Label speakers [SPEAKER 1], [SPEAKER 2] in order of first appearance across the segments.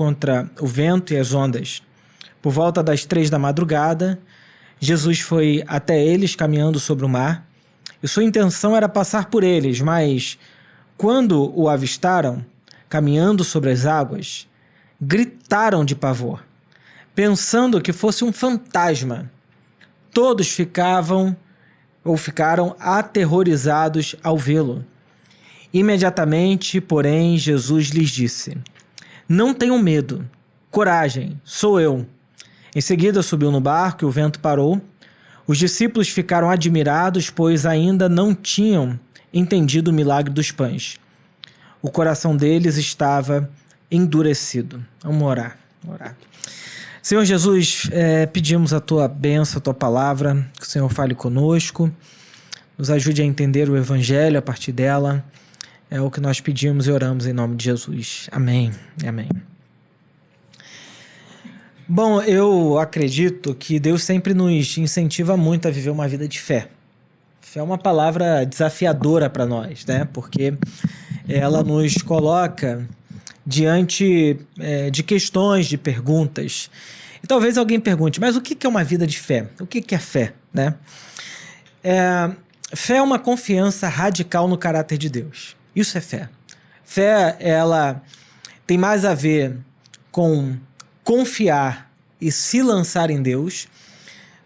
[SPEAKER 1] contra o vento e as ondas. Por volta das 3 da madrugada, Jesus foi até eles caminhando sobre o mar, e sua intenção era passar por eles, mas quando o avistaram, caminhando sobre as águas, gritaram de pavor, pensando que fosse um fantasma. Todos ficaram aterrorizados ao vê-lo. Imediatamente, porém, Jesus lhes disse: "Não tenham medo, coragem, sou eu." Em seguida subiu no barco e o vento parou. Os discípulos ficaram admirados, pois ainda não tinham entendido o milagre dos pães. O coração deles estava endurecido. Vamos orar. Senhor Jesus, pedimos a Tua bênção, a Tua palavra, que o Senhor fale conosco, nos ajude a entender o Evangelho a partir dela. É o que nós pedimos e oramos em nome de Jesus. Amém. Amém. Bom, eu acredito que Deus sempre nos incentiva muito a viver uma vida de fé. Fé é uma palavra desafiadora para nós, né? Porque ela nos coloca diante de questões, de perguntas. E talvez alguém pergunte, mas o que é uma vida de fé? O que é fé, né? Fé é uma confiança radical no caráter de Deus. Isso é fé. Fé, ela tem mais a ver com confiar e se lançar em Deus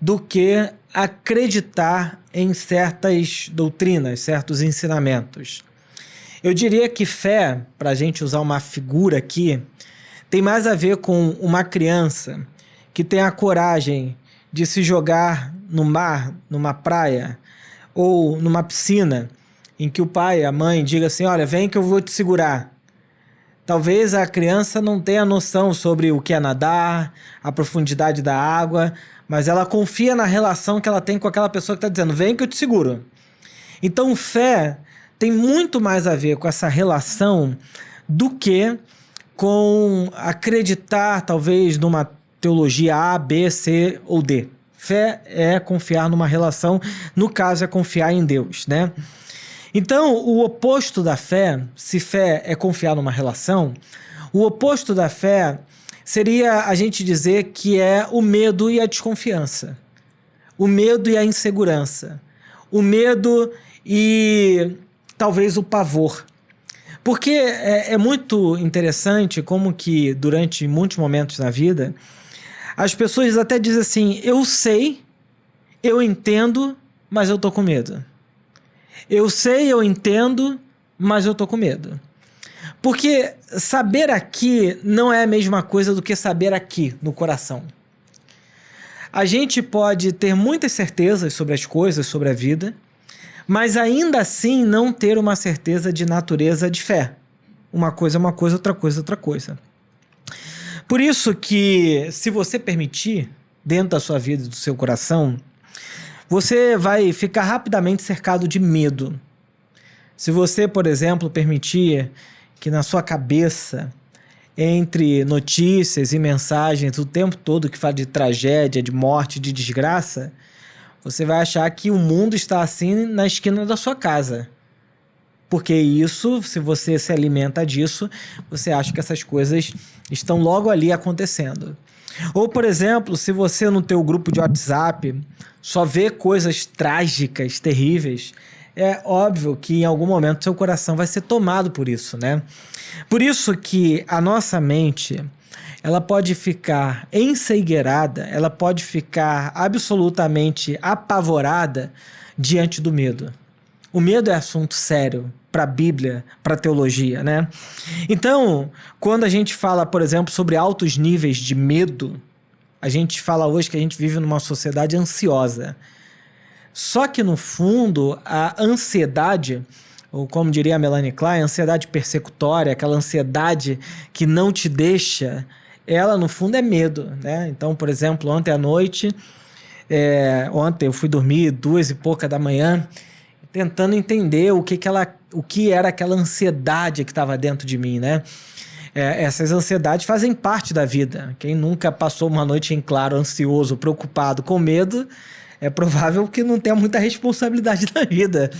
[SPEAKER 1] do que acreditar em certas doutrinas, certos ensinamentos. Eu diria que fé, para a gente usar uma figura aqui, tem mais a ver com uma criança que tem a coragem de se jogar no mar, numa praia ou numa piscina, em que o pai, a mãe, diga assim: olha, vem que eu vou te segurar. Talvez a criança não tenha noção sobre o que é nadar, a profundidade da água, mas ela confia na relação que ela tem com aquela pessoa que está dizendo: vem que eu te seguro. Então, fé tem muito mais a ver com essa relação do que com acreditar, talvez, numa teologia A, B, C ou D. Fé é confiar numa relação, no caso é confiar em Deus, né? Então, o oposto da fé, se fé é confiar numa relação, o oposto da fé seria a gente dizer que é o medo e a desconfiança, o medo e a insegurança, o medo e talvez o pavor. Porque é muito interessante como que durante muitos momentos na vida, as pessoas até dizem assim: eu sei, eu entendo, mas eu tô com medo. Eu sei, eu entendo, mas eu tô com medo. Porque saber aqui não é a mesma coisa do que saber aqui, no coração. A gente pode ter muitas certezas sobre as coisas, sobre a vida, mas ainda assim não ter uma certeza de natureza de fé. Uma coisa é uma coisa, outra coisa é outra coisa. Por isso que, se você permitir, dentro da sua vida e do seu coração, você vai ficar rapidamente cercado de medo. Se você, por exemplo, permitir que na sua cabeça, entre notícias e mensagens o tempo todo que fala de tragédia, de morte, de desgraça, você vai achar que o mundo está assim na esquina da sua casa. Porque isso, se você se alimenta disso, você acha que essas coisas estão logo ali acontecendo. Ou, por exemplo, se você no teu grupo de WhatsApp só vê coisas trágicas, terríveis, é óbvio que em algum momento seu coração vai ser tomado por isso, né? Por isso que a nossa mente, ela pode ficar encegueirada, ela pode ficar absolutamente apavorada diante do medo. O medo é assunto sério para a Bíblia, para a teologia, né? Então, quando a gente fala, por exemplo, sobre altos níveis de medo, a gente fala hoje que a gente vive numa sociedade ansiosa. Só que, no fundo, a ansiedade, ou como diria a Melanie Klein, a ansiedade persecutória, aquela ansiedade que não te deixa, ela, no fundo, é medo, né? Então, por exemplo, ontem à noite, ontem eu fui dormir 2h pouca da manhã, tentando entender o que era aquela ansiedade que estava dentro de mim, né? Essas ansiedades fazem parte da vida. Quem nunca passou uma noite em claro, ansioso, preocupado, com medo, é provável que não tenha muita responsabilidade na vida.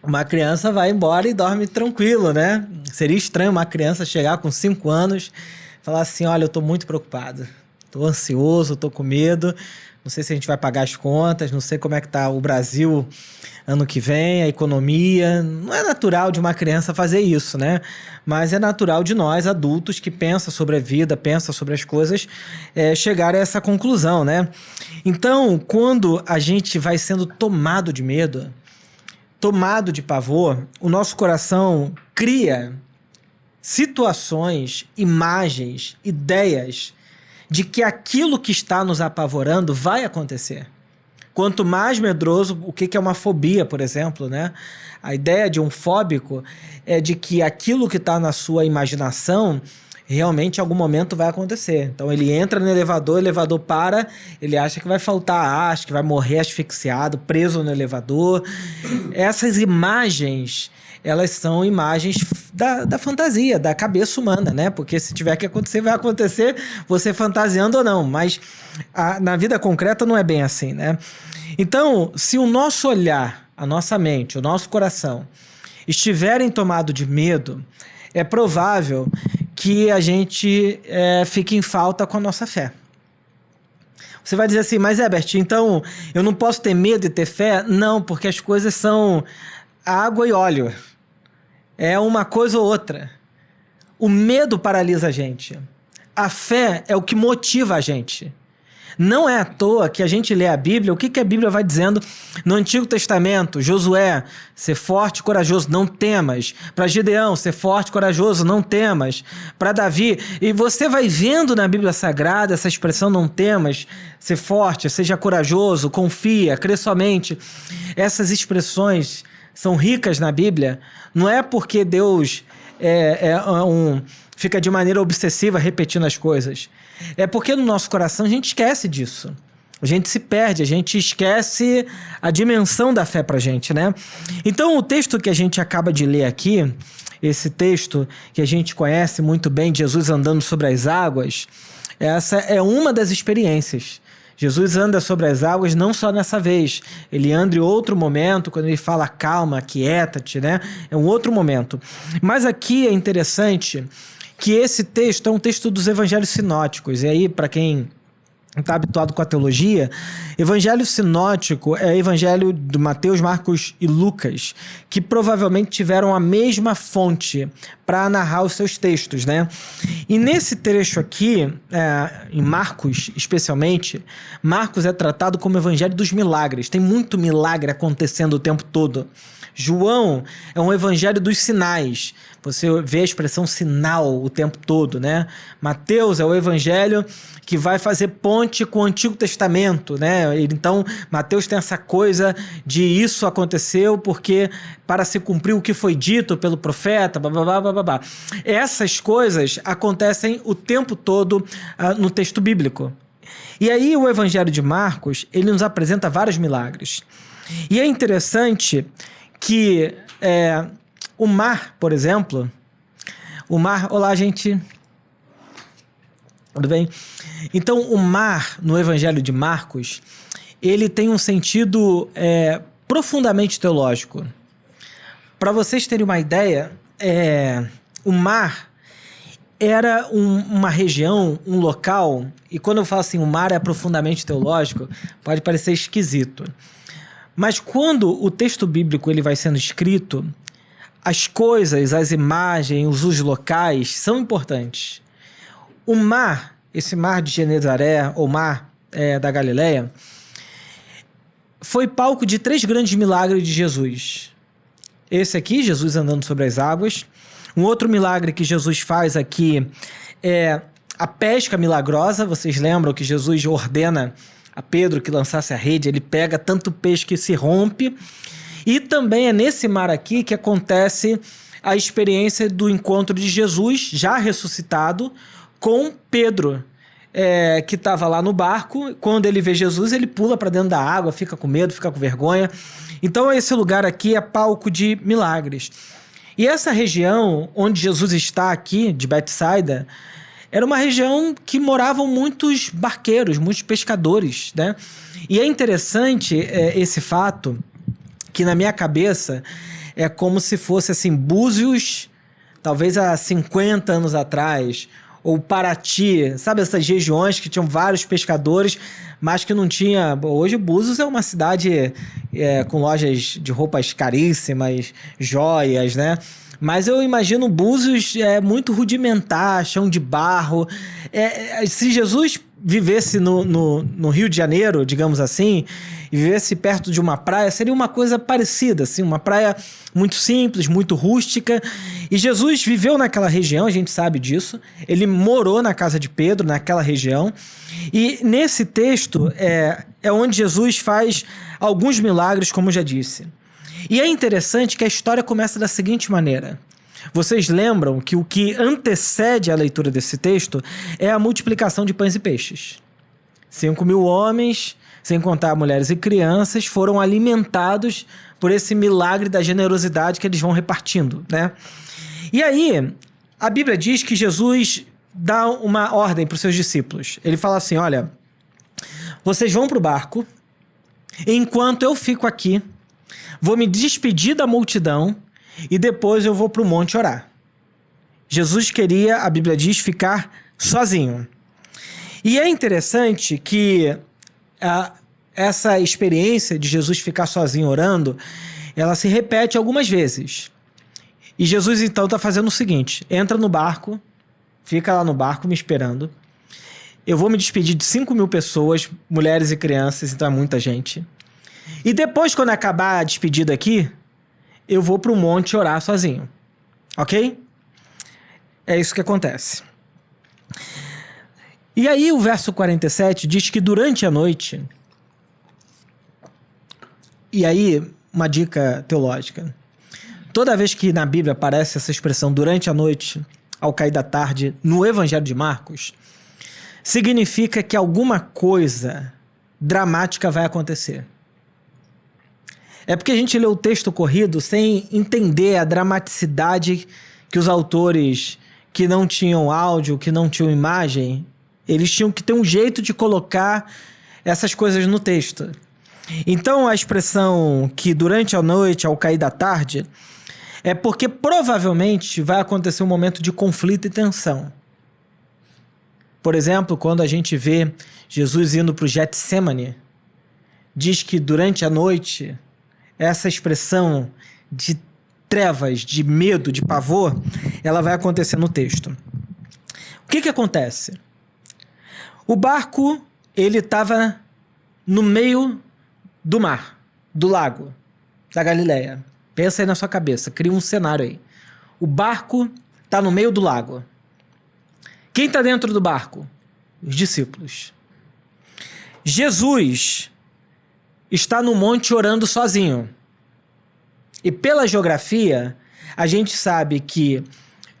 [SPEAKER 1] Uma criança vai embora e dorme tranquilo, né? Seria estranho uma criança chegar com 5 anos e falar assim, olha, eu tô muito preocupado, tô ansioso, tô com medo, não sei se a gente vai pagar as contas, não sei como é que tá o Brasil ano que vem, a economia. Não é natural de uma criança fazer isso, né? Mas é natural de nós, adultos, que pensam sobre a vida, pensam sobre as coisas, chegar a essa conclusão, né? Então, quando a gente vai sendo tomado de medo, tomado de pavor, o nosso coração cria situações, imagens, ideias de que aquilo que está nos apavorando vai acontecer. Quanto mais medroso, o que é uma fobia, por exemplo, né? A ideia de um fóbico é de que aquilo que está na sua imaginação realmente em algum momento vai acontecer. Então ele entra no elevador, o elevador para, ele acha que vai faltar ar, acha que vai morrer asfixiado, preso no elevador. Essas imagens, elas são imagens da fantasia, da cabeça humana, né? Porque se tiver que acontecer, vai acontecer, você fantasiando ou não. Mas na vida concreta não é bem assim, né? Então, se o nosso olhar, a nossa mente, o nosso coração estiverem tomados de medo, é provável que a gente fique em falta com a nossa fé. Você vai dizer assim, mas Herbert, então eu não posso ter medo e ter fé? Não, porque as coisas são água e óleo. É uma coisa ou outra. O medo paralisa a gente. A fé é o que motiva a gente. Não é à toa que a gente lê a Bíblia, o que a Bíblia vai dizendo no Antigo Testamento? Josué, ser forte e corajoso, não temas. Para Gideão, ser forte e corajoso, não temas. Para Davi, e você vai vendo na Bíblia Sagrada essa expressão não temas, ser forte, seja corajoso, confia, crê somente. Essas expressões são ricas na Bíblia, não é porque Deus fica de maneira obsessiva repetindo as coisas. É porque no nosso coração a gente esquece disso. A gente se perde, a gente esquece a dimensão da fé pra gente, né? Então, o texto que a gente acaba de ler aqui, esse texto que a gente conhece muito bem, de Jesus andando sobre as águas, essa é uma das experiências. Jesus anda sobre as águas não só nessa vez, ele anda em outro momento, quando ele fala calma, aquieta-te, né? É um outro momento. Mas aqui é interessante que esse texto é um texto dos evangelhos sinóticos. E aí, para quem está habituado com a teologia, evangelho sinótico é evangelho de Mateus, Marcos e Lucas, que provavelmente tiveram a mesma fonte para narrar os seus textos, né? E nesse trecho aqui, em Marcos especialmente, Marcos é tratado como evangelho dos milagres. Tem muito milagre acontecendo o tempo todo. João é um evangelho dos sinais. Você vê a expressão sinal o tempo todo, né? Mateus é o evangelho que vai fazer ponte com o Antigo Testamento, né? Então, Mateus tem essa coisa de isso aconteceu porque para se cumprir o que foi dito pelo profeta, babá. Essas coisas acontecem o tempo todo no texto bíblico. E aí o evangelho de Marcos, ele nos apresenta vários milagres. E é interessante que o mar, por exemplo, o mar... Olá, gente. Tudo bem? Então, o mar, no Evangelho de Marcos, ele tem um sentido profundamente teológico. Para vocês terem uma ideia, o mar era uma região, um local, e quando eu falo assim, o mar é profundamente teológico, pode parecer esquisito. Mas quando o texto bíblico ele vai sendo escrito, as coisas, as imagens, os locais são importantes. O mar, esse mar de Genezaré, ou mar da Galileia, foi palco de 3 grandes milagres de Jesus. Esse aqui, Jesus andando sobre as águas. Um outro milagre que Jesus faz aqui é a pesca milagrosa. Vocês lembram que Jesus ordena a Pedro que lançasse a rede, ele pega tanto peixe que se rompe. E também é nesse mar aqui que acontece a experiência do encontro de Jesus, já ressuscitado, com Pedro, que estava lá no barco. Quando ele vê Jesus, ele pula para dentro da água, fica com medo, fica com vergonha. Então esse lugar aqui é palco de milagres. E essa região onde Jesus está aqui, de Betsaida, era uma região que moravam muitos barqueiros, muitos pescadores, né? E é interessante esse fato, que na minha cabeça é como se fosse assim, Búzios, talvez há 50 anos atrás, ou Paraty, sabe essas regiões que tinham vários pescadores, mas que não tinha... Hoje Búzios é uma cidade com lojas de roupas caríssimas, joias, né? Mas eu imagino Búzios muito rudimentar, chão de barro. Se Jesus vivesse no Rio de Janeiro, digamos assim, e vivesse perto de uma praia, seria uma coisa parecida, assim, uma praia muito simples, muito rústica. E Jesus viveu naquela região, a gente sabe disso. Ele morou na casa de Pedro, naquela região. E nesse texto é onde Jesus faz alguns milagres, como eu já disse. E é interessante que a história começa da seguinte maneira. Vocês lembram que o que antecede a leitura desse texto é a multiplicação de pães e peixes. 5.000 homens, sem contar mulheres e crianças, foram alimentados por esse milagre da generosidade que eles vão repartindo, né? E aí, a Bíblia diz que Jesus dá uma ordem para os seus discípulos. Ele fala assim, olha, vocês vão para o barco, enquanto eu fico aqui, vou me despedir da multidão e depois eu vou para o monte orar. Jesus queria, a Bíblia diz, ficar sozinho. E é interessante que essa experiência de Jesus ficar sozinho orando, ela se repete algumas vezes. E Jesus então está fazendo o seguinte, entra no barco, fica lá no barco me esperando. Eu vou me despedir de 5.000 pessoas, mulheres e crianças, então é muita gente. E depois, quando acabar a despedida aqui, eu vou para o monte orar sozinho. Ok? É isso que acontece. E aí o verso 47 diz que durante a noite... E aí, uma dica teológica. Toda vez que na Bíblia aparece essa expressão durante a noite, ao cair da tarde, no Evangelho de Marcos, significa que alguma coisa dramática vai acontecer. É porque a gente lê o texto corrido sem entender a dramaticidade que os autores que não tinham áudio, que não tinham imagem, eles tinham que ter um jeito de colocar essas coisas no texto. Então a expressão que durante a noite, ao cair da tarde, é porque provavelmente vai acontecer um momento de conflito e tensão. Por exemplo, quando a gente vê Jesus indo para o Getsemane, diz que durante a noite... essa expressão de trevas, de medo, de pavor, ela vai acontecer no texto. O que acontece? O barco, ele estava no meio do mar, do lago, da Galileia. Pensa aí na sua cabeça, cria um cenário aí. O barco está no meio do lago. Quem está dentro do barco? Os discípulos. Jesus está no monte orando sozinho. E pela geografia, a gente sabe que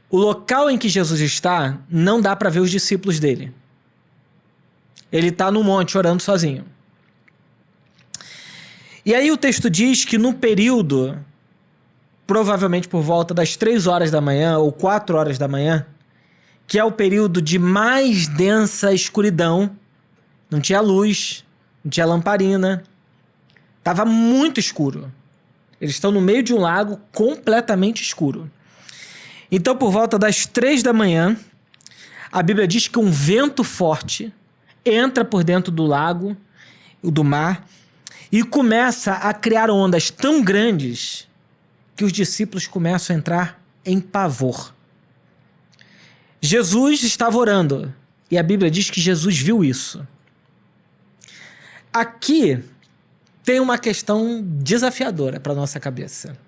[SPEAKER 1] o local em que Jesus está, não dá para ver os discípulos dele. Ele está no monte orando sozinho. E aí o texto diz que no período, provavelmente por volta das 3 horas da manhã ou 4 horas da manhã, que é o período de mais densa escuridão, não tinha luz, não tinha lamparina, estava muito escuro. Eles estão no meio de um lago completamente escuro. Então, por volta das 3 da manhã, a Bíblia diz que um vento forte entra por dentro do lago, do mar, e começa a criar ondas tão grandes que os discípulos começam a entrar em pavor. Jesus estava orando, e a Bíblia diz que Jesus viu isso. Aqui tem uma questão desafiadora para a nossa cabeça.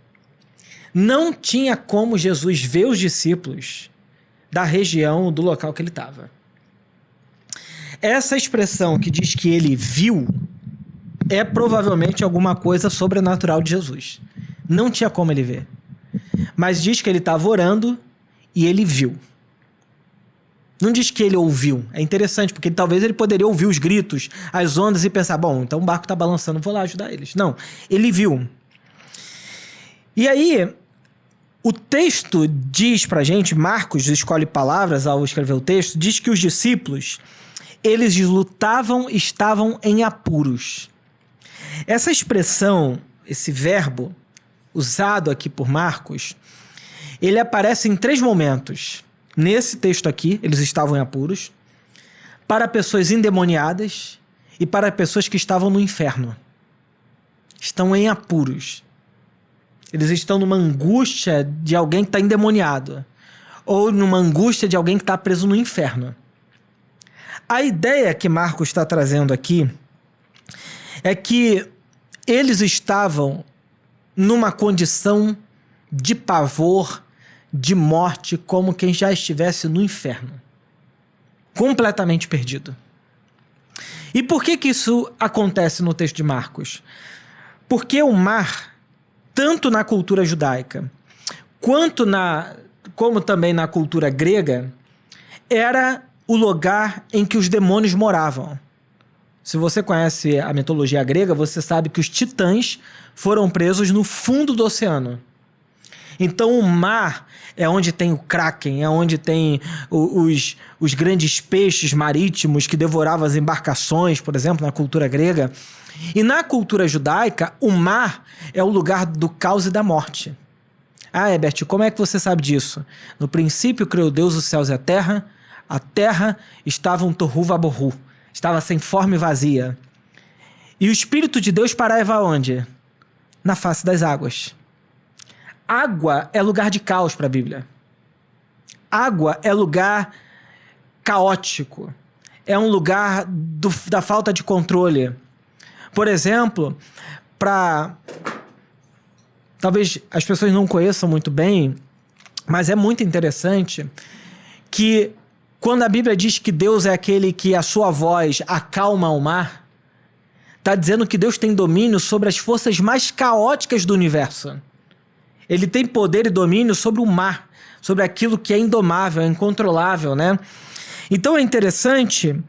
[SPEAKER 1] Não tinha como Jesus ver os discípulos da região, do local que ele estava. Essa expressão que diz que ele viu é provavelmente alguma coisa sobrenatural de Jesus. Não tinha como ele ver. Mas diz que ele estava orando e ele viu. Não diz que ele ouviu. É interessante, porque talvez ele poderia ouvir os gritos, as ondas e pensar, bom, então o barco está balançando, vou lá ajudar eles. Não, ele viu. E aí, o texto diz pra gente, Marcos escolhe palavras ao escrever o texto, diz que os discípulos, eles lutavam, estavam em apuros. Essa expressão, esse verbo, usado aqui por Marcos, ele aparece em 3 momentos. Nesse texto aqui, eles estavam em apuros, para pessoas endemoniadas e para pessoas que estavam no inferno. Estão em apuros. Eles estão numa angústia de alguém que está endemoniado, ou numa angústia de alguém que está preso no inferno. A ideia que Marcos está trazendo aqui é que eles estavam numa condição de pavor, de morte, como quem já estivesse no inferno. Completamente perdido. E por que isso acontece no texto de Marcos? Porque o mar, tanto na cultura judaica, como também na cultura grega, era o lugar em que os demônios moravam. Se você conhece a mitologia grega, você sabe que os titãs foram presos no fundo do oceano. Então o mar é onde tem o Kraken, é onde tem os grandes peixes marítimos que devoravam as embarcações, por exemplo, na cultura grega. E na cultura judaica, o mar é o lugar do caos e da morte. Ah, Herbert, como é que você sabe disso? No princípio criou Deus os céus e a terra estava um tohu vabohu, estava sem forma e vazia. E o Espírito de Deus parava onde? Na face das águas. Água é lugar de caos para a Bíblia. Água é lugar caótico. É um lugar da falta de controle. Por exemplo, talvez as pessoas não conheçam muito bem, mas é muito interessante que quando a Bíblia diz que Deus é aquele que a sua voz acalma o mar, está dizendo que Deus tem domínio sobre as forças mais caóticas do universo. Ele tem poder e domínio sobre o mar, sobre aquilo que é indomável, é incontrolável, né? Então é interessante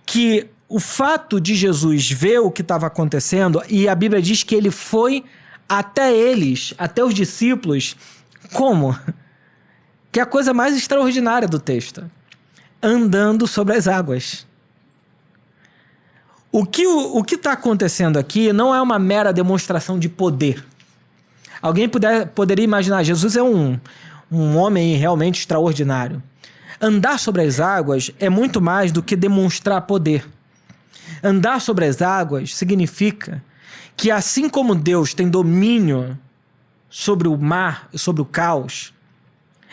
[SPEAKER 1] que o fato de Jesus ver o que estava acontecendo, e a Bíblia diz que ele foi até eles, até os discípulos, como? Que é a coisa mais extraordinária do texto. Andando sobre as águas. O que está acontecendo aqui não é uma mera demonstração de poder. Alguém poderia imaginar, Jesus é um homem realmente extraordinário. Andar sobre as águas é muito mais do que demonstrar poder. Andar sobre as águas significa que assim como Deus tem domínio sobre o mar, sobre o caos,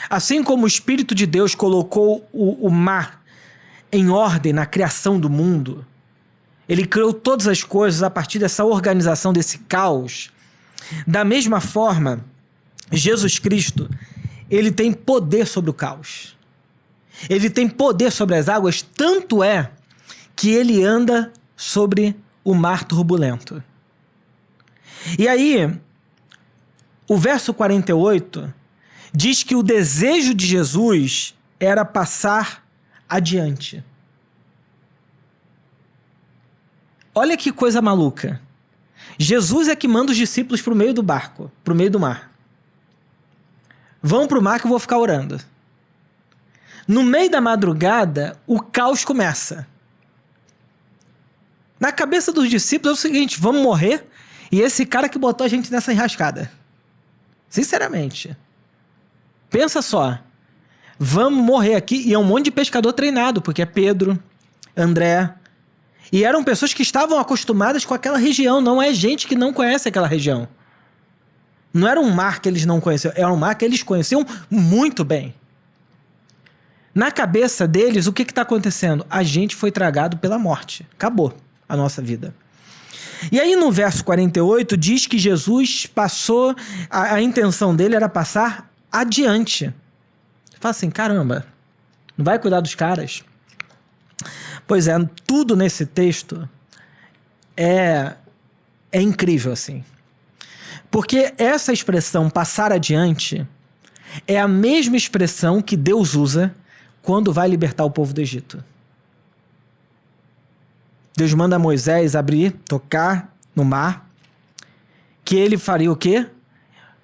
[SPEAKER 1] assim como o Espírito de Deus colocou o mar em ordem na criação do mundo, ele criou todas as coisas a partir dessa organização, desse caos. Da mesma forma, Jesus Cristo, ele tem poder sobre o caos. Ele tem poder sobre as águas, tanto é que ele anda sobre o mar turbulento. E aí, o verso 48 diz que o desejo de Jesus era passar adiante. Olha que coisa maluca. Jesus é que manda os discípulos para o meio do barco, para o meio do mar. Vão para o mar que eu vou ficar orando. No meio da madrugada, o caos começa. Na cabeça dos discípulos é o seguinte: vamos morrer? E esse cara que botou a gente nessa enrascada. Sinceramente. Pensa só. Vamos morrer aqui. E é um monte de pescador treinado, porque é Pedro, André. E eram pessoas que estavam acostumadas com aquela região. Não é gente que não conhece aquela região. Não era um mar que eles não conheciam. Era um mar que eles conheciam muito bem. Na cabeça deles, o que está acontecendo? A gente foi tragado pela morte. Acabou a nossa vida. E aí no verso 48 diz que Jesus passou, a intenção dele era passar adiante. Você fala assim, caramba, não vai cuidar dos caras? Pois é, tudo nesse texto é incrível assim. Porque essa expressão passar adiante é a mesma expressão que Deus usa quando vai libertar o povo do Egito. Deus manda Moisés tocar no mar, que ele faria o quê?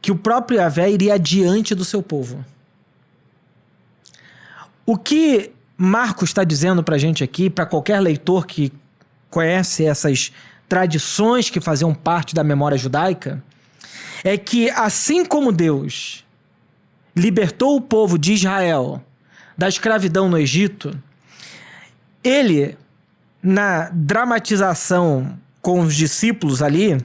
[SPEAKER 1] Que o próprio Yahvé iria adiante do seu povo. O que Marcos está dizendo para a gente aqui, para qualquer leitor que conhece essas tradições que faziam parte da memória judaica, é que, assim como Deus libertou o povo de Israel da escravidão no Egito, ele, na dramatização com os discípulos ali,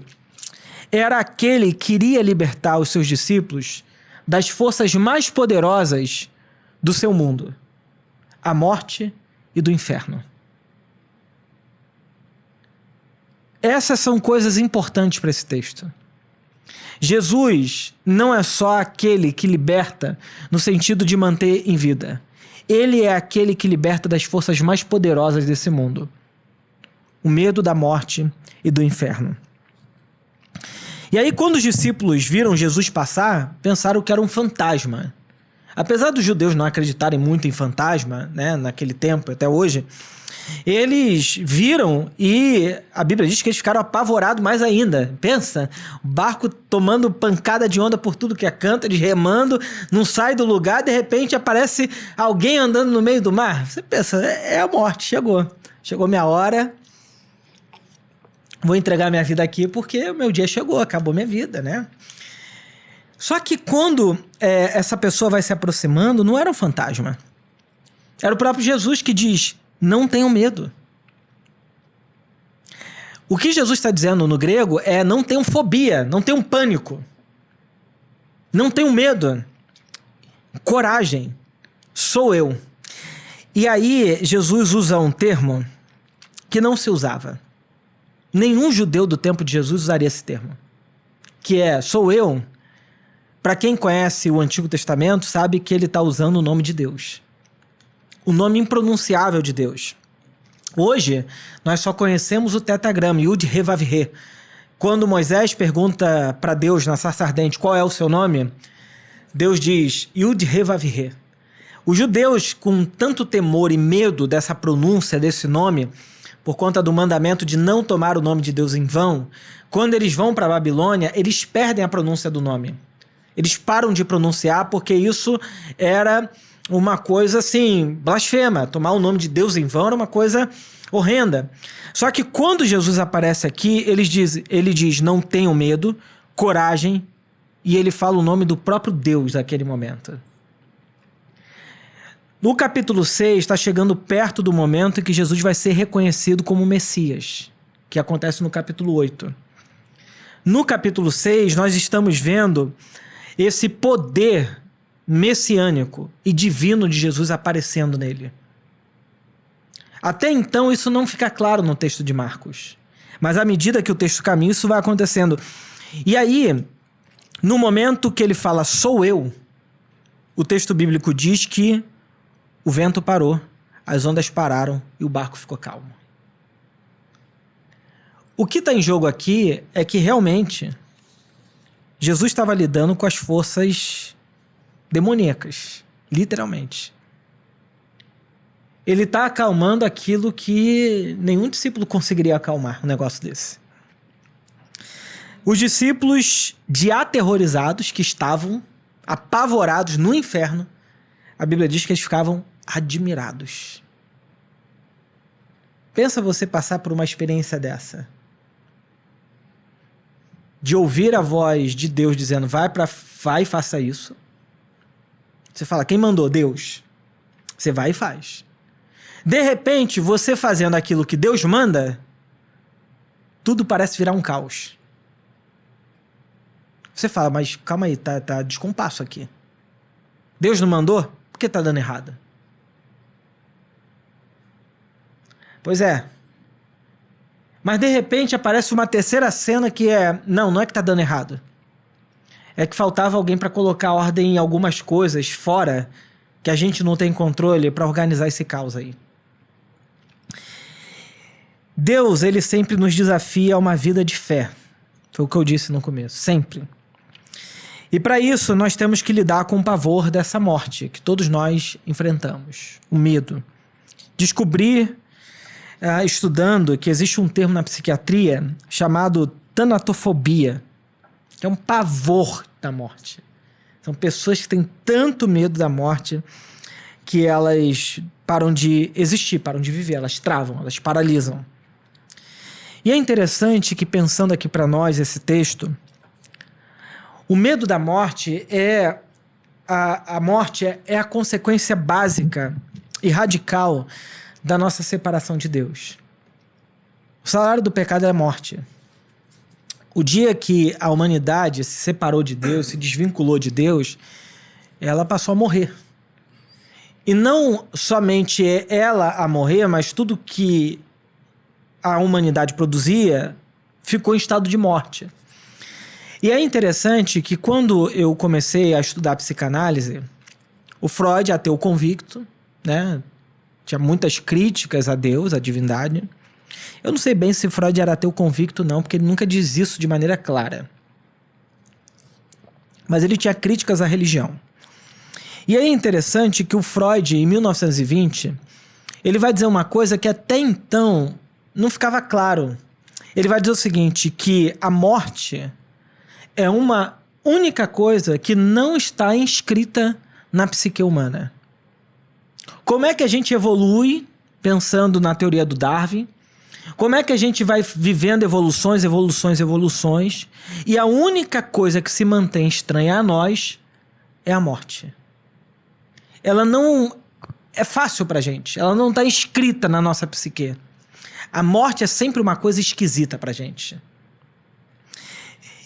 [SPEAKER 1] era aquele que iria libertar os seus discípulos das forças mais poderosas do seu mundo, a morte e do inferno. Essas são coisas importantes para esse texto. Jesus não é só aquele que liberta no sentido de manter em vida. Ele é aquele que liberta das forças mais poderosas desse mundo. O medo da morte e do inferno. E aí, quando os discípulos viram Jesus passar, pensaram que era um fantasma. Apesar dos judeus não acreditarem muito em fantasma, né, naquele tempo, até hoje, eles viram e a Bíblia diz que eles ficaram apavorados mais ainda. Pensa, o barco tomando pancada de onda por tudo que é canto, eles remando, não sai do lugar, de repente aparece alguém andando no meio do mar. Você pensa, é a morte, chegou minha hora, vou entregar minha vida aqui porque o meu dia chegou, acabou minha vida, né? Só que quando essa pessoa vai se aproximando, não era um fantasma. Era o próprio Jesus que diz: não tenham medo. O que Jesus está dizendo no grego é: não tenham fobia, não tenham pânico. Não tenham medo. Coragem. Sou eu. E aí Jesus usa um termo que não se usava. Nenhum judeu do tempo de Jesus usaria esse termo. Que é: sou eu. Para quem conhece o Antigo Testamento, sabe que ele está usando o nome de Deus. O nome impronunciável de Deus. Hoje, nós só conhecemos o tetragrama, Yud-He-Vav-He. Quando Moisés pergunta para Deus na sarça ardente qual é o seu nome, Deus diz Yud-He-Vav-He. Os judeus, com tanto temor e medo dessa pronúncia desse nome, por conta do mandamento de não tomar o nome de Deus em vão, quando eles vão para a Babilônia, eles perdem a pronúncia do nome. Eles param de pronunciar porque isso era uma coisa assim, blasfema. Tomar o nome de Deus em vão era uma coisa horrenda. Só que quando Jesus aparece aqui, ele diz: não tenham medo, coragem, e ele fala o nome do próprio Deus naquele momento. No capítulo 6, está chegando perto do momento em que Jesus vai ser reconhecido como Messias, que acontece no capítulo 8. No capítulo 6, nós estamos vendo esse poder messiânico e divino de Jesus aparecendo nele. Até então, isso não fica claro no texto de Marcos. Mas à medida que o texto caminha, isso vai acontecendo. E aí, no momento que ele fala, sou eu, o texto bíblico diz que o vento parou, as ondas pararam e o barco ficou calmo. O que está em jogo aqui é que realmente Jesus estava lidando com as forças demoníacas, literalmente. Ele está acalmando aquilo que nenhum discípulo conseguiria acalmar, um negócio desse. Os discípulos, de aterrorizados, que estavam apavorados no inferno, a Bíblia diz que eles ficavam admirados. Pensa você passar por uma experiência dessa. De ouvir a voz de Deus dizendo, vai e faça isso. Você fala, quem mandou? Deus. Você vai e faz. De repente, você fazendo aquilo que Deus manda, tudo parece virar um caos. Você fala, mas calma aí, tá descompasso aqui. Deus não mandou? Por que tá dando errado? Pois é. Mas de repente aparece uma terceira cena que é... Não é que tá dando errado. É que faltava alguém para colocar ordem em algumas coisas fora que a gente não tem controle para organizar esse caos aí. Deus, ele sempre nos desafia a uma vida de fé. Foi o que eu disse no começo. Sempre. E para isso nós temos que lidar com o pavor dessa morte que todos nós enfrentamos. O medo. Descobrir... estudando que existe um termo na psiquiatria chamado tanatofobia, que é um pavor da morte. São pessoas que têm tanto medo da morte que elas param de existir, param de viver, elas travam, elas paralisam. E é interessante que, pensando aqui para nós esse texto, O medo da morte a morte é a consequência básica e radical da nossa separação de Deus. O salário do pecado é a morte. O dia que a humanidade se separou de Deus, se desvinculou de Deus, ela passou a morrer. E não somente ela a morrer, mas tudo que a humanidade produzia ficou em estado de morte. E é interessante que quando eu comecei a estudar psicanálise, o Freud, ateu convicto, né, tinha muitas críticas a Deus, à divindade. Eu não sei bem se Freud era ateu convicto não, porque ele nunca diz isso de maneira clara. Mas ele tinha críticas à religião. E aí é interessante que o Freud, em 1920, ele vai dizer uma coisa que até então não ficava claro. Ele vai dizer o seguinte, que a morte é uma única coisa que não está inscrita na psique humana. Como é que a gente evolui, pensando na teoria do Darwin? Como é que a gente vai vivendo evoluções, e a única coisa que se mantém estranha a nós é a morte. Ela não é fácil pra gente, ela não está inscrita na nossa psique. A morte é sempre uma coisa esquisita pra gente.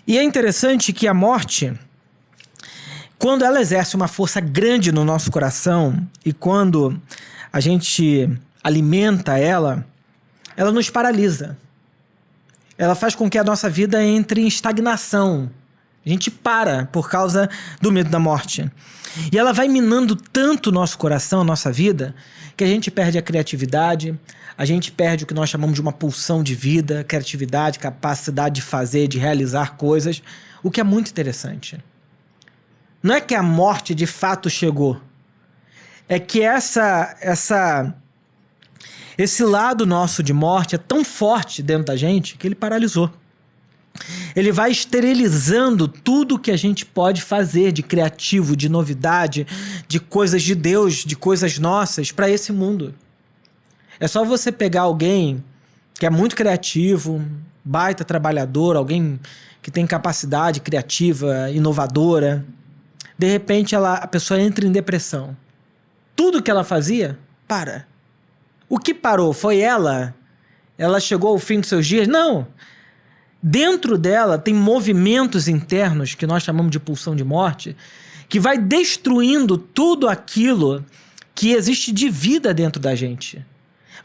[SPEAKER 1] E é interessante que a morte, quando ela exerce uma força grande no nosso coração e quando a gente alimenta ela nos paralisa. Ela faz com que a nossa vida entre em estagnação. A gente para por causa do medo da morte. E ela vai minando tanto o nosso coração, a nossa vida, que a gente perde a criatividade, a gente perde o que nós chamamos de uma pulsão de vida, criatividade, capacidade de fazer, de realizar coisas, o que é muito interessante. Não é que a morte de fato chegou, é que esse lado nosso de morte é tão forte dentro da gente que ele paralisou. Ele vai esterilizando tudo que a gente pode fazer de criativo, de novidade, de coisas de Deus, de coisas nossas para esse mundo. É só você pegar alguém que é muito criativo, baita trabalhador, alguém que tem capacidade criativa, inovadora. De repente a pessoa entra em depressão. Tudo que ela fazia, para. O que parou? Foi ela? Ela chegou ao fim dos seus dias? Não. Dentro dela tem movimentos internos, que nós chamamos de pulsão de morte, que vai destruindo tudo aquilo que existe de vida dentro da gente.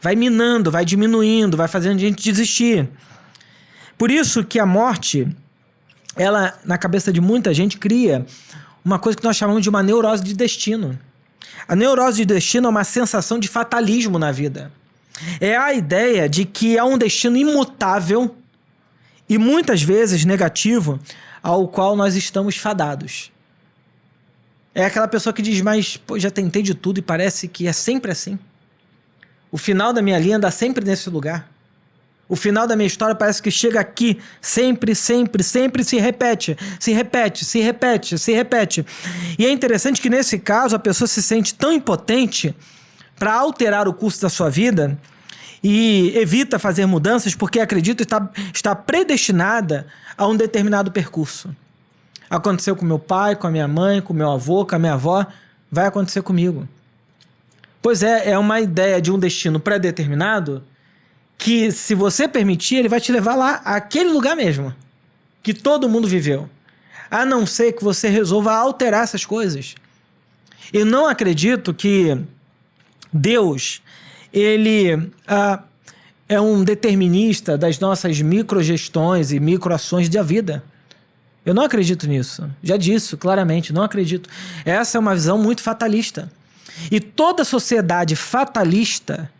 [SPEAKER 1] Vai minando, vai diminuindo, vai fazendo a gente desistir. Por isso que a morte, ela, na cabeça de muita gente, cria uma coisa que nós chamamos de uma neurose de destino. A neurose de destino é uma sensação de fatalismo na vida. É a ideia de que há um destino imutável e muitas vezes negativo ao qual nós estamos fadados. É aquela pessoa que diz, mas pô, já tentei de tudo e parece que é sempre assim. O final da minha linha dá sempre nesse lugar. O final da minha história parece que chega aqui sempre se repete. E é interessante que nesse caso a pessoa se sente tão impotente para alterar o curso da sua vida e evita fazer mudanças porque acredita está predestinada a um determinado percurso. Aconteceu com meu pai, com a minha mãe, com meu avô, com a minha avó, vai acontecer comigo. Pois é uma ideia de um destino pré-determinado que, se você permitir, ele vai te levar lá, àquele lugar mesmo, que todo mundo viveu. A não ser que você resolva alterar essas coisas. Eu não acredito que Deus, ele é um determinista das nossas microgestões e microações da vida. Eu não acredito nisso. Já disse claramente, não acredito. Essa é uma visão muito fatalista. E toda sociedade fatalista,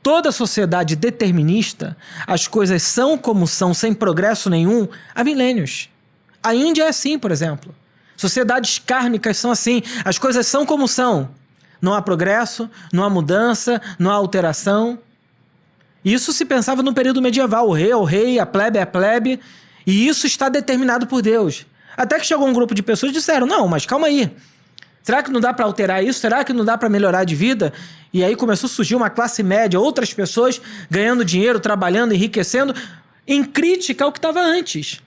[SPEAKER 1] toda sociedade determinista, as coisas são como são, sem progresso nenhum, há milênios. A Índia é assim, por exemplo. Sociedades kármicas são assim. As coisas são como são. Não há progresso, não há mudança, não há alteração. Isso se pensava no período medieval. O rei é o rei, a plebe é a plebe. E isso está determinado por Deus. Até que chegou um grupo de pessoas e disseram, não, mas calma aí. Será que não dá para alterar isso? Será que não dá para melhorar de vida? E aí começou a surgir uma classe média, outras pessoas ganhando dinheiro, trabalhando, enriquecendo, em crítica ao que estava antes.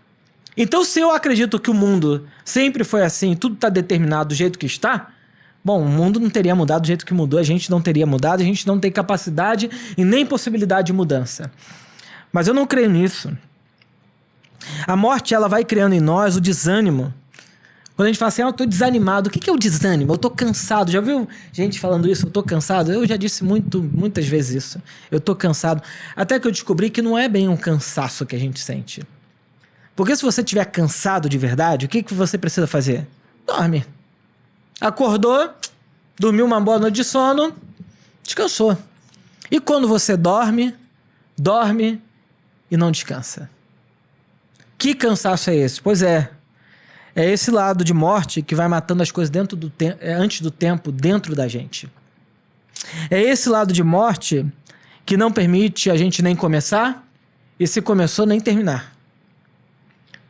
[SPEAKER 1] Então, se eu acredito que o mundo sempre foi assim, tudo está determinado do jeito que está, bom, o mundo não teria mudado do jeito que mudou, a gente não teria mudado, a gente não tem capacidade e nem possibilidade de mudança. Mas eu não creio nisso. A morte, ela vai criando em nós o desânimo. Quando a gente fala assim, eu tô desanimado, o que é o desânimo? Eu tô cansado. Já ouviu gente falando isso? Eu tô cansado? Eu já disse muitas vezes isso. Eu tô cansado. Até que eu descobri que não é bem um cansaço que a gente sente. Porque se você estiver cansado de verdade, o que você precisa fazer? Dorme. Acordou, dormiu uma boa noite de sono, descansou. E quando você dorme e não descansa. Que cansaço é esse? Pois é esse lado de morte que vai matando as coisas antes do tempo dentro da gente. É esse lado de morte que não permite a gente nem começar e, se começou, nem terminar.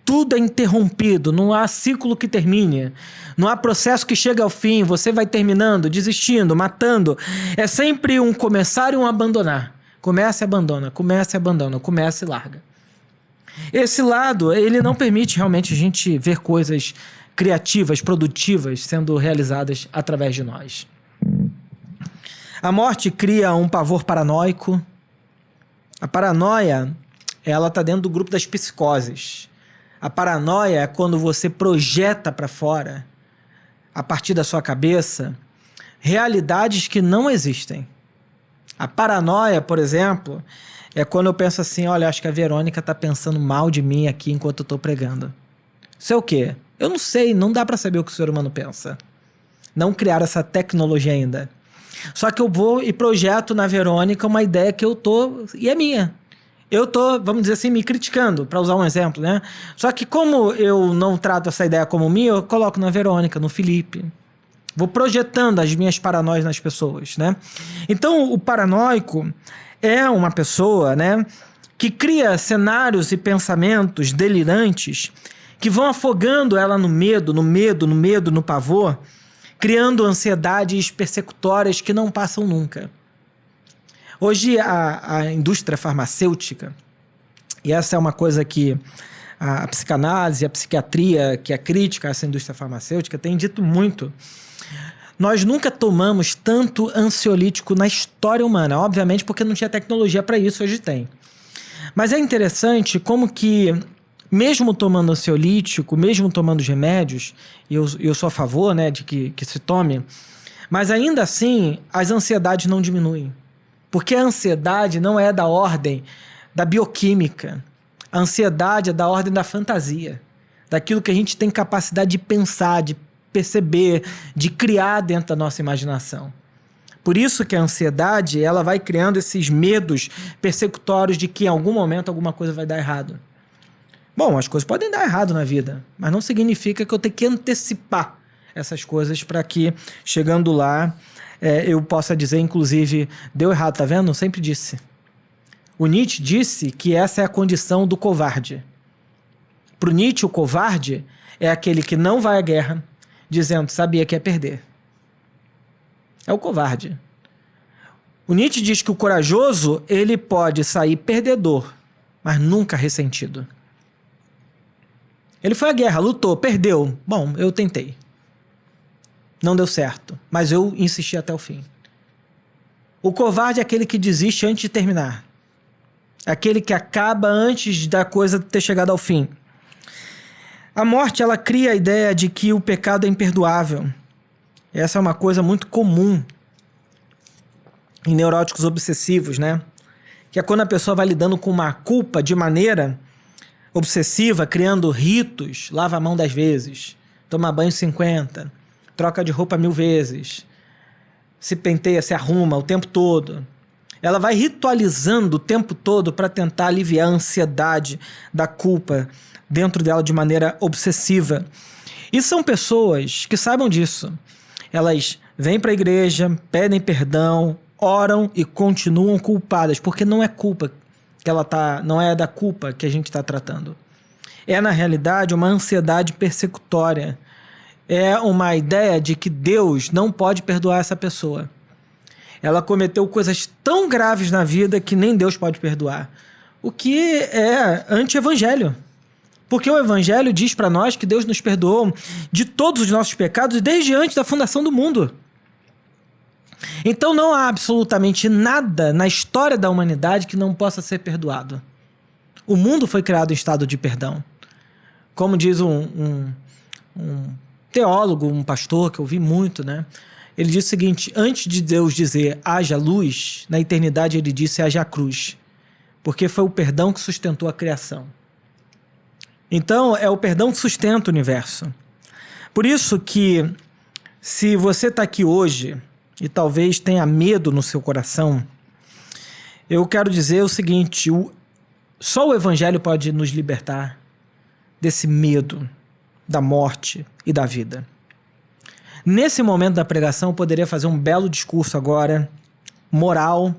[SPEAKER 1] Tudo é interrompido, não há ciclo que termine, não há processo que chega ao fim, você vai terminando, desistindo, matando. É sempre um começar e um abandonar. Começa e abandona, começa e abandona, começa e larga. Esse lado, ele não permite realmente a gente ver coisas criativas, produtivas, sendo realizadas através de nós. A morte cria um pavor paranoico. A paranoia, ela está dentro do grupo das psicoses. A paranoia é quando você projeta para fora, a partir da sua cabeça, realidades que não existem. A paranoia, por exemplo, é quando eu penso assim, olha, acho que a Verônica está pensando mal de mim aqui enquanto eu estou pregando. Isso é o quê? Eu não sei, não dá para saber o que o ser humano pensa. Não criar essa tecnologia ainda. Só que eu vou e projeto na Verônica uma ideia que eu tô, e é minha. Eu tô, vamos dizer assim, me criticando, para usar um exemplo, né? Só que como eu não trato essa ideia como minha, eu coloco na Verônica, no Felipe. Vou projetando as minhas paranoias nas pessoas, né? Então, o paranoico é uma pessoa, né, que cria cenários e pensamentos delirantes que vão afogando ela no medo, no pavor, criando ansiedades persecutórias que não passam nunca. Hoje a indústria farmacêutica, e essa é uma coisa que a psicanálise, a psiquiatria, que é crítica a essa indústria farmacêutica, tem dito muito. Nós nunca tomamos tanto ansiolítico na história humana, obviamente porque não tinha tecnologia para isso, hoje tem. Mas é interessante como que, mesmo tomando ansiolítico, mesmo tomando os remédios, e eu sou a favor, né, de que se tome, mas ainda assim as ansiedades não diminuem. Porque a ansiedade não é da ordem da bioquímica. A ansiedade é da ordem da fantasia, daquilo que a gente tem capacidade de pensar, de perceber, de criar dentro da nossa imaginação. Por isso que a ansiedade, ela vai criando esses medos persecutórios de que em algum momento alguma coisa vai dar errado. Bom, as coisas podem dar errado na vida, mas não significa que eu tenho que antecipar essas coisas para que, chegando lá, eu possa dizer, inclusive, deu errado, tá vendo? Eu sempre disse. O Nietzsche disse que essa é a condição do covarde. Para o Nietzsche, o covarde é aquele que não vai à guerra, dizendo, sabia que ia perder. É o covarde. O Nietzsche diz que o corajoso, ele pode sair perdedor, mas nunca ressentido. Ele foi à guerra, lutou, perdeu. Bom, eu tentei. Não deu certo, mas eu insisti até o fim. O covarde é aquele que desiste antes de terminar. É aquele que acaba antes da coisa ter chegado ao fim. A morte, ela cria a ideia de que o pecado é imperdoável. Essa é uma coisa muito comum em neuróticos obsessivos, né? Que é quando a pessoa vai lidando com uma culpa de maneira obsessiva, criando ritos, lava a mão 10 vezes, toma banho 50, troca de roupa 1000 vezes, se penteia, se arruma o tempo todo. Ela vai ritualizando o tempo todo para tentar aliviar a ansiedade da culpa dentro dela de maneira obsessiva. E são pessoas que saibam disso. Elas vêm para a igreja, pedem perdão, oram e continuam culpadas, porque não é culpa que ela tá, não é da culpa que a gente está tratando. É, na realidade, uma ansiedade persecutória. É uma ideia de que Deus não pode perdoar essa pessoa. Ela cometeu coisas tão graves na vida que nem Deus pode perdoar. O que é anti-evangelho. Porque o Evangelho diz para nós que Deus nos perdoou de todos os nossos pecados desde antes da fundação do mundo. Então não há absolutamente nada na história da humanidade que não possa ser perdoado. O mundo foi criado em estado de perdão. Como diz um teólogo, um pastor que eu vi muito, né? Ele diz o seguinte: antes de Deus dizer haja luz, na eternidade ele disse haja cruz. Porque foi o perdão que sustentou a criação. Então é o perdão que sustenta o universo. Por isso que, se você está aqui hoje e talvez tenha medo no seu coração, eu quero dizer o seguinte: só o Evangelho pode nos libertar desse medo da morte e da vida. Nesse momento da pregação, eu poderia fazer um belo discurso agora, moral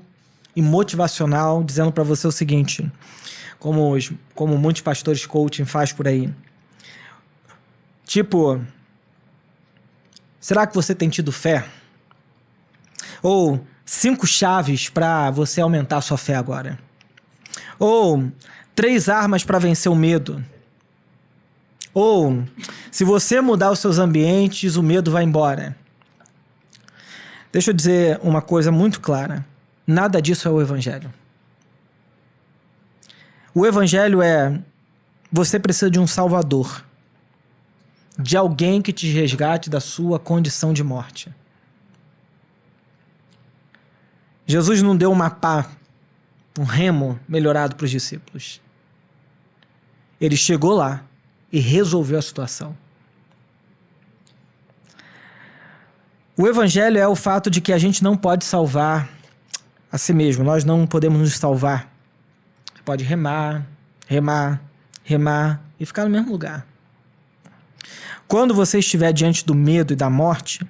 [SPEAKER 1] e motivacional, dizendo para você o seguinte, como muitos pastores coaching faz por aí. Tipo, será que você tem tido fé? Ou 5 chaves para você aumentar a sua fé agora. Ou 3 armas para vencer o medo. Ou, se você mudar os seus ambientes, o medo vai embora. Deixa eu dizer uma coisa muito clara. Nada disso é o Evangelho. O Evangelho é: você precisa de um Salvador. De alguém que te resgate da sua condição de morte. Jesus não deu um remo melhorado para os discípulos. Ele chegou lá e resolveu a situação. O Evangelho é o fato de que a gente não pode salvar a si mesmo. Nós não podemos nos salvar. Você pode remar e ficar no mesmo lugar. Quando você estiver diante do medo e da morte,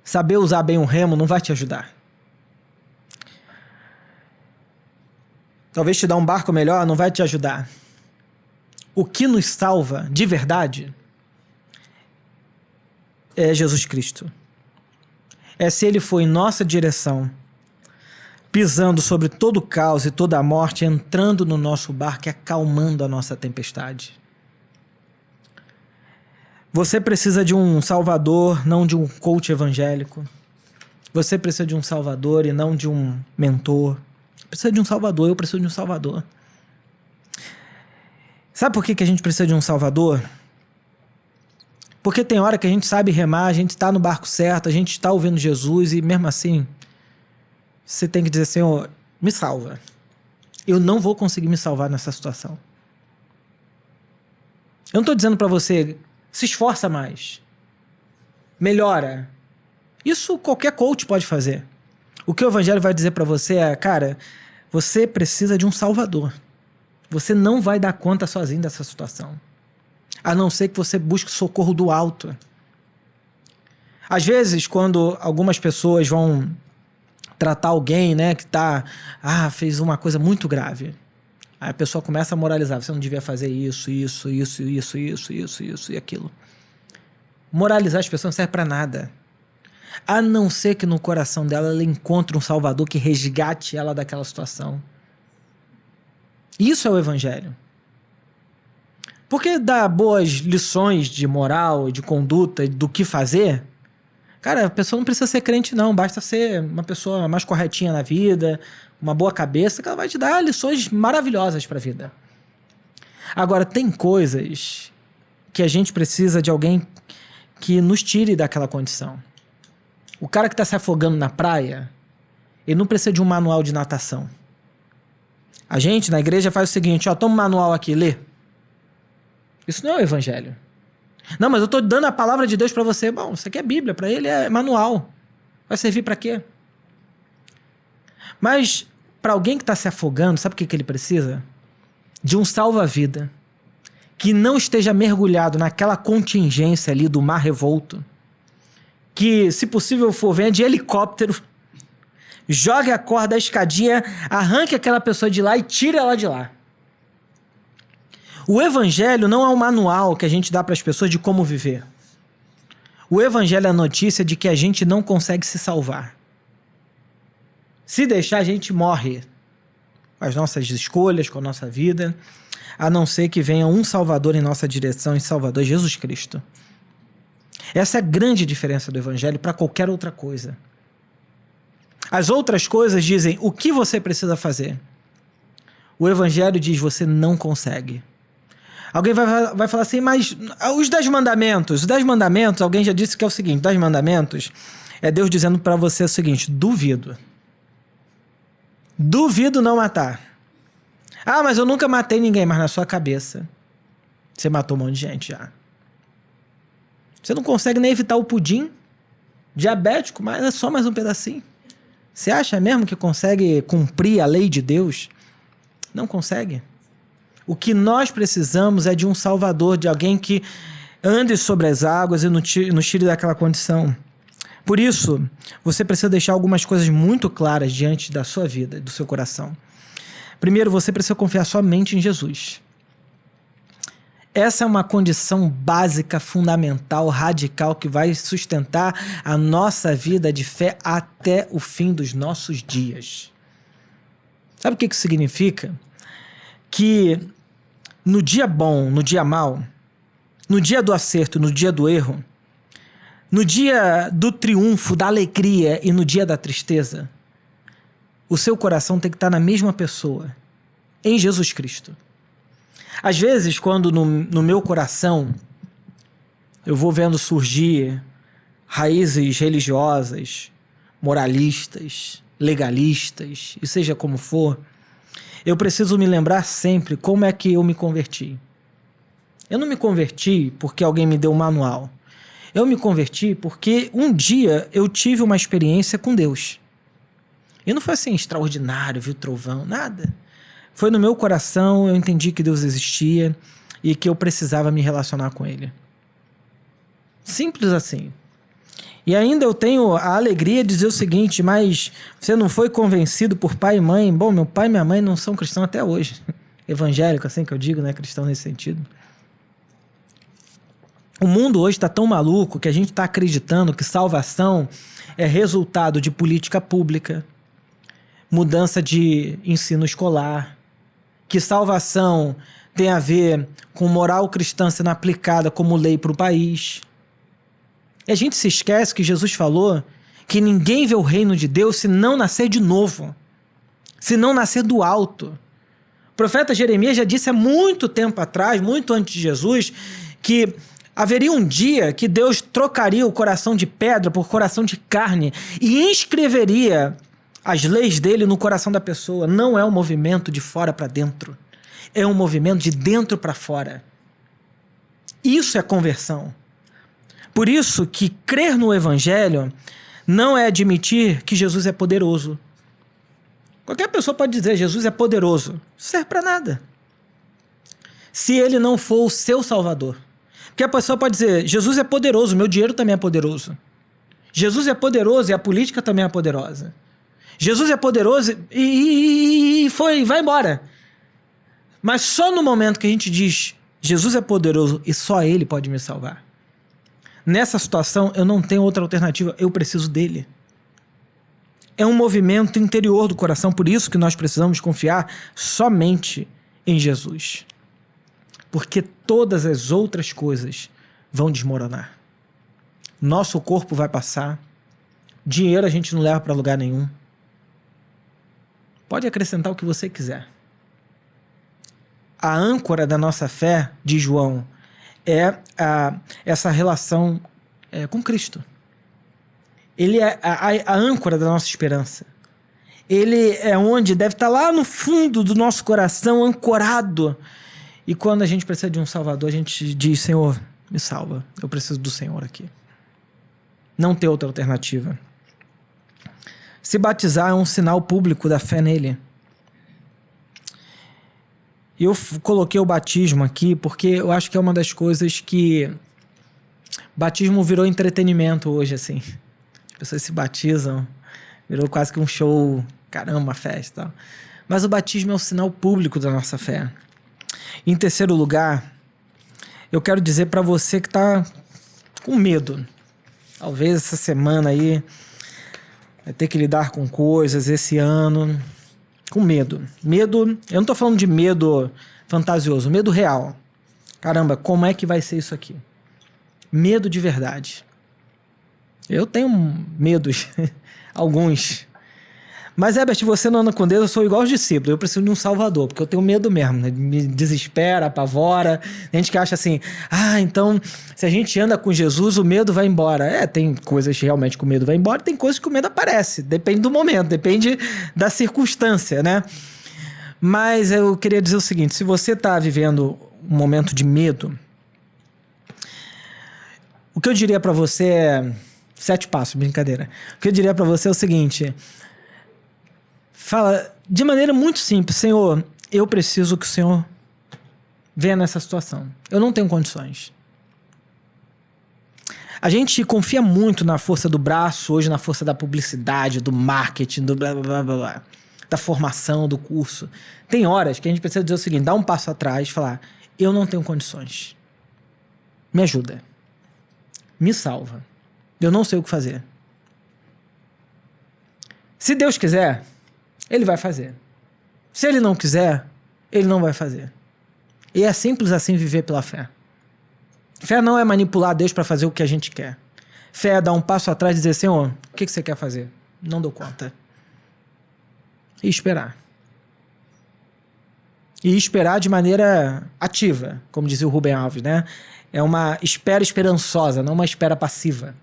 [SPEAKER 1] saber usar bem o remo não vai te ajudar. Talvez te dar um barco melhor não vai te ajudar. O que nos salva de verdade é Jesus Cristo. É se Ele for em nossa direção, pisando sobre todo o caos e toda a morte, entrando no nosso barco e acalmando a nossa tempestade. Você precisa de um Salvador, não de um coach evangélico. Você precisa de um Salvador e não de um mentor. Precisa de um Salvador, eu preciso de um Salvador. Sabe por que a gente precisa de um Salvador? Porque tem hora que a gente sabe remar, a gente está no barco certo, a gente está ouvindo Jesus e mesmo assim, você tem que dizer: Senhor, me salva. Eu não vou conseguir me salvar nessa situação. Eu não estou dizendo para você, se esforça mais, melhora. Isso qualquer coach pode fazer. O que o Evangelho vai dizer para você é: cara, você precisa de um Salvador. Você não vai dar conta sozinho dessa situação. A não ser que você busque socorro do alto. Às vezes, quando algumas pessoas vão tratar alguém, né, que fez uma coisa muito grave. Aí a pessoa começa a moralizar: você não devia fazer isso e aquilo. Moralizar as pessoas não serve para nada. A não ser que no coração dela ela encontre um Salvador que resgate ela daquela situação. Isso é o Evangelho. Porque dar boas lições de moral, de conduta, do que fazer, cara, a pessoa não precisa ser crente não, basta ser uma pessoa mais corretinha na vida, uma boa cabeça, que ela vai te dar lições maravilhosas para a vida. Agora, tem coisas que a gente precisa de alguém que nos tire daquela condição. O cara que está se afogando na praia, ele não precisa de um manual de natação. A gente, na igreja, faz o seguinte: toma um manual aqui, lê. Isso não é o Evangelho. Não, mas eu estou dando a palavra de Deus para você. Bom, isso aqui é Bíblia, para ele é manual. Vai servir para quê? Mas, para alguém que está se afogando, sabe o que ele precisa? De um salva-vida. Que não esteja mergulhado naquela contingência ali do mar revolto. Que, se possível for, venha de helicóptero, jogue a corda, a escadinha, arranque aquela pessoa de lá e tire ela de lá. O Evangelho não é um manual que a gente dá para as pessoas de como viver. O Evangelho é a notícia de que a gente não consegue se salvar. Se deixar, a gente morre. as nossas escolhas, com a nossa vida, a não ser que venha um Salvador em nossa direção, em Salvador Jesus Cristo. Essa é a grande diferença do Evangelho para qualquer outra coisa. As outras coisas dizem o que você precisa fazer. O Evangelho diz você não consegue. Alguém vai falar assim, mas os 10 mandamentos, alguém já disse que é o seguinte, 10 mandamentos é Deus dizendo para você o seguinte, duvido não matar. Ah, mas eu nunca matei ninguém, mas na sua cabeça você matou um monte de gente já. Você não consegue nem evitar o pudim diabético, mas é só mais um pedacinho. Você acha mesmo que consegue cumprir a lei de Deus? Não consegue. O que nós precisamos é de um Salvador, de alguém que ande sobre as águas e nos tire daquela condição. Por isso, você precisa deixar algumas coisas muito claras diante da sua vida, do seu coração. Primeiro, você precisa confiar somente em Jesus. Essa é uma condição básica, fundamental, radical, que vai sustentar a nossa vida de fé até o fim dos nossos dias. Sabe o que isso significa? Que no dia bom, no dia mau, no dia do acerto, no dia do erro, no dia do triunfo, da alegria e no dia da tristeza, o seu coração tem que estar na mesma pessoa, em Jesus Cristo. Às vezes, quando no meu coração eu vou vendo surgir raízes religiosas, moralistas, legalistas, e seja como for, eu preciso me lembrar sempre como é que eu me converti. Eu não me converti porque alguém me deu um manual. Eu me converti porque um dia eu tive uma experiência com Deus. E não foi assim extraordinário, viu trovão, nada. Foi no meu coração, eu entendi que Deus existia e que eu precisava me relacionar com Ele. Simples assim. E ainda eu tenho a alegria de dizer o seguinte, mas você não foi convencido por pai e mãe? Bom, meu pai e minha mãe não são cristãos até hoje. Evangélico, assim que eu digo, né? Cristão nesse sentido. O mundo hoje está tão maluco que a gente está acreditando que salvação é resultado de política pública, mudança de ensino escolar, que salvação tem a ver com moral cristã sendo aplicada como lei para o país. E a gente se esquece que Jesus falou que ninguém vê o reino de Deus se não nascer de novo, se não nascer do alto. O profeta Jeremias já disse há muito tempo atrás, muito antes de Jesus, que haveria um dia que Deus trocaria o coração de pedra por coração de carne e inscreveria as leis dele no coração da pessoa. Não é um movimento de fora para dentro, é um movimento de dentro para fora. Isso é conversão. Por isso que crer no Evangelho não é admitir que Jesus é poderoso. Qualquer pessoa pode dizer Jesus é poderoso. Não serve para nada. Se ele não for o seu Salvador. Porque a pessoa pode dizer Jesus é poderoso, meu dinheiro também é poderoso. Jesus é poderoso e a política também é poderosa. Jesus é poderoso e vai embora. Mas só no momento que a gente diz Jesus é poderoso e só Ele pode me salvar. Nessa situação eu não tenho outra alternativa, eu preciso dele. É um movimento interior do coração, por isso que nós precisamos confiar somente em Jesus. Porque todas as outras coisas vão desmoronar. Nosso corpo vai passar, dinheiro a gente não leva para lugar nenhum. Pode acrescentar o que você quiser. A âncora da nossa fé, diz João, é essa relação com Cristo. Ele é a âncora da nossa esperança. Ele é onde deve estar lá no fundo do nosso coração, ancorado. E quando a gente precisa de um Salvador, a gente diz, Senhor, me salva. Eu preciso do Senhor aqui. Não tem outra alternativa. Se batizar é um sinal público da fé nele. E eu coloquei o batismo aqui porque eu acho que é uma das coisas que... Batismo virou entretenimento hoje, assim. As pessoas se batizam, virou quase que um show, caramba, uma festa. Tal. Mas o batismo é o sinal público da nossa fé. Em terceiro lugar, eu quero dizer para você que está com medo. Talvez essa semana aí vai ter que lidar com coisas esse ano. com medo. Medo, eu não tô falando de medo fantasioso, medo real. Caramba, como é que vai ser isso aqui? Medo de verdade. Eu tenho medos, alguns. Mas, Herbert, você não anda com Deus, eu sou igual aos discípulos. Eu preciso de um salvador, porque eu tenho medo mesmo. Né? Me desespera, apavora. Tem gente que acha assim, então, se a gente anda com Jesus, o medo vai embora. Tem coisas que realmente que o medo vai embora, tem coisas que o medo aparece. Depende do momento, depende da circunstância, né? Mas eu queria dizer o seguinte, se você está vivendo um momento de medo, o que eu diria para você é... 7 passos, brincadeira. O que eu diria para você é o seguinte... Fala de maneira muito simples, Senhor, eu preciso que o Senhor venha nessa situação. Eu não tenho condições. A gente confia muito na força do braço, hoje na força da publicidade, do marketing, do blá, blá, blá, blá, da formação, do curso. Tem horas que a gente precisa dizer o seguinte, dar um passo atrás e falar, eu não tenho condições. Me ajuda. Me salva. Eu não sei o que fazer. Se Deus quiser... Ele vai fazer. Se ele não quiser, ele não vai fazer. E é simples assim viver pela fé. Fé não é manipular Deus para fazer o que a gente quer. Fé é dar um passo atrás e dizer, Senhor, o que você quer fazer? Não dou conta. E esperar. E esperar de maneira ativa, como dizia o Rubem Alves, né? É uma espera esperançosa, não uma espera passiva.